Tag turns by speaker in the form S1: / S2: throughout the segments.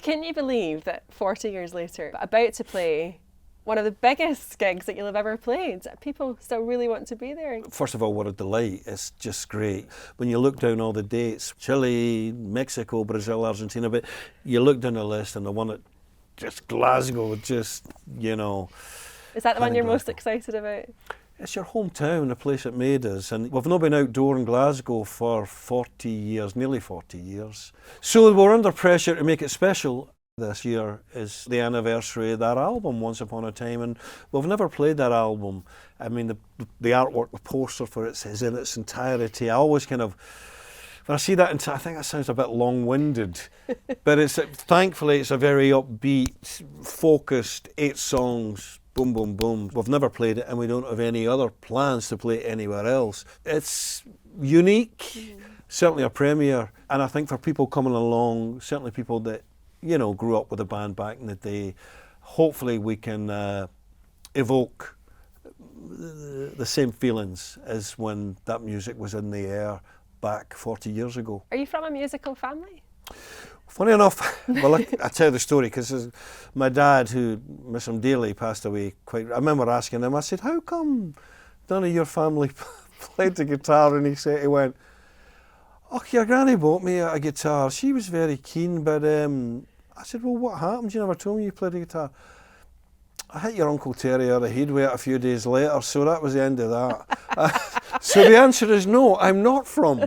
S1: Can you believe that 40 years later, about to play one of the biggest gigs that you'll have ever played, people still really want to be there?
S2: First of all, what a delight. It's just great. When you look down all the dates, Chile, Mexico, Brazil, Argentina, but you look down the list and the one at just Glasgow, just, you know.
S1: Is that the one you're most excited about?
S2: It's your hometown, the place that made us, and we've not been outdoor in Glasgow for 40 years, nearly 40 years. So we're under pressure to make it special. This year is the anniversary of that album, Once Upon a Time, and we've never played that album. I mean, the artwork, the poster for it is in its entirety. I always kind of, when I see that, I think that sounds a bit long-winded, but thankfully it's a very upbeat, focused 8 songs, boom, boom, boom. We've never played it, and we don't have any other plans to play it anywhere else. It's unique, certainly a premiere, and I think for people coming along, certainly people that grew up with the band back in the day, hopefully we can evoke the same feelings as when that music was in the air back 40 years ago.
S1: Are you from a musical family?
S2: Funny enough, well, I tell the story because my dad, who miss him dearly, passed away I remember asking him, I said, how come none of your family played the guitar? And he went, oh, your granny bought me a guitar. She was very keen, but I said, well, what happened? You never told me you played the guitar. I hit your Uncle Terry out of Headway a few days later, so that was the end of that. So the answer is no, I'm not from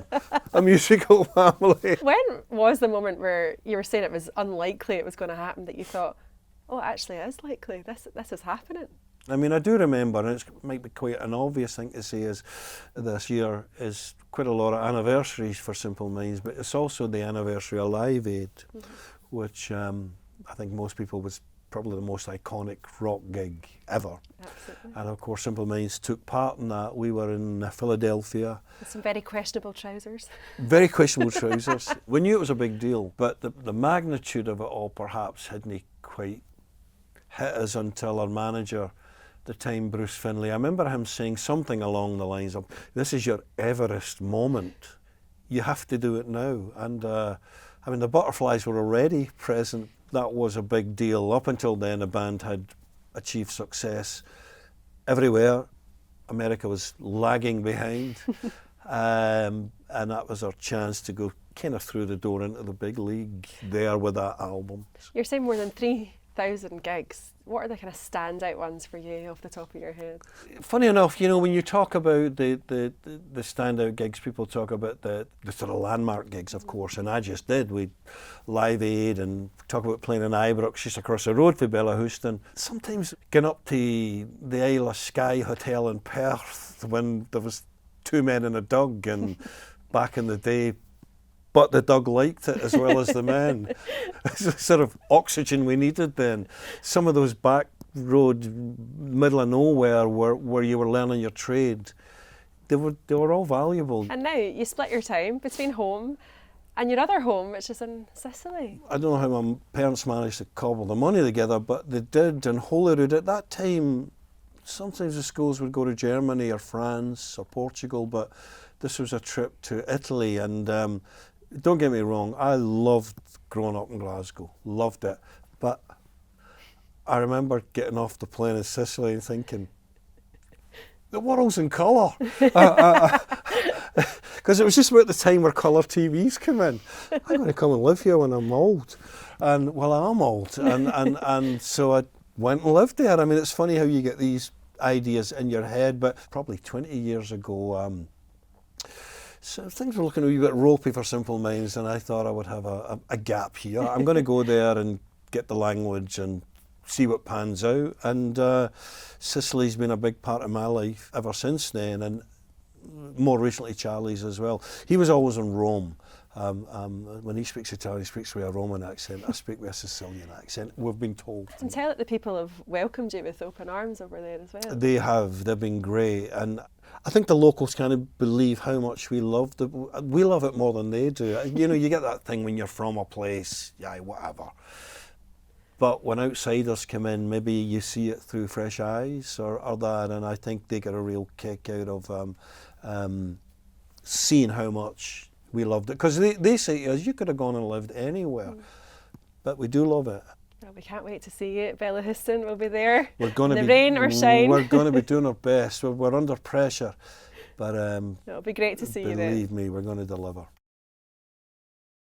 S2: a musical family.
S1: When was the moment where you were saying it was unlikely it was going to happen that you thought, oh, actually it is likely, this is happening?
S2: I mean, I do remember, and it might be quite an obvious thing to say, is this year is quite a lot of anniversaries for Simple Minds, but it's also the anniversary of Live Aid, which I think most people was probably the most iconic rock gig ever.
S1: Absolutely.
S2: And of course, Simple Minds took part in that. We were in Philadelphia.
S1: With some very questionable trousers.
S2: Very questionable trousers. We knew it was a big deal, but the magnitude of it all perhaps hadn't quite hit us until our manager, the time Bruce Finlay, I remember him saying something along the lines of, this is your Everest moment. You have to do it now. And I mean, the Butterflies were already present. That was a big deal. Up until then, the band had achieved success everywhere. America was lagging behind. And that was our chance to go kind of through the door into the big league there with that album.
S1: You're saying more than 3,000 gigs. What are the kind of standout ones for you off the top of your head?
S2: Funny enough, when you talk about the standout gigs, people talk about the sort of landmark gigs, of course, and I just did. We Live Aid and talk about playing in Ibrox, just across the road for Bellahouston. Sometimes going up to the Isle of Skye Hotel in Perth when there was 2 men and a dog, and back in the day, but the dog liked it as well as the men. It's the sort of oxygen we needed then. Some of those back road, middle of nowhere, where you were learning your trade, they were all valuable.
S1: And now you split your time between home and your other home, which is in Sicily.
S2: I don't know how my parents managed to cobble the money together, but they did. And Holyrood at that time, sometimes the schools would go to Germany or France or Portugal, but this was a trip to Italy. And don't get me wrong, I loved growing up in Glasgow, loved it. But I remember getting off the plane in Sicily and thinking, the world's in colour. Because it was just about the time where colour TVs came in. I'm going to come and live here when I'm old. And, well, I'm old. And so I went and lived there. I mean, it's funny how you get these ideas in your head, but probably 20 years ago, so things were looking a wee bit ropey for Simple Minds, and I thought I would have a gap here. I'm going to go there and get the language and see what pans out. And Sicily's been a big part of my life ever since then, and more recently Charlie's as well. He was always in Rome. When he speaks Italian, he speaks with a Roman accent. I speak with a Sicilian accent, we've been told.
S1: I can tell that the people have welcomed you with open arms over there as well.
S2: They have. They've been great. And I think the locals kind of believe how much we love it. We love it more than they do. You get that thing when you're from a place, yeah, whatever. But when outsiders come in, maybe you see it through fresh eyes or that, and I think they get a real kick out of seeing how much we loved it. Because they say to us, you could have gone and lived anywhere. but we do love it.
S1: Well, we can't wait to see you at Bellahouston. We'll be there.
S2: We're going
S1: in
S2: to
S1: the
S2: be
S1: rain or shine.
S2: We're going to be doing our best. We're under pressure, but
S1: It'll be great to see you there.
S2: believe me, we're going to deliver.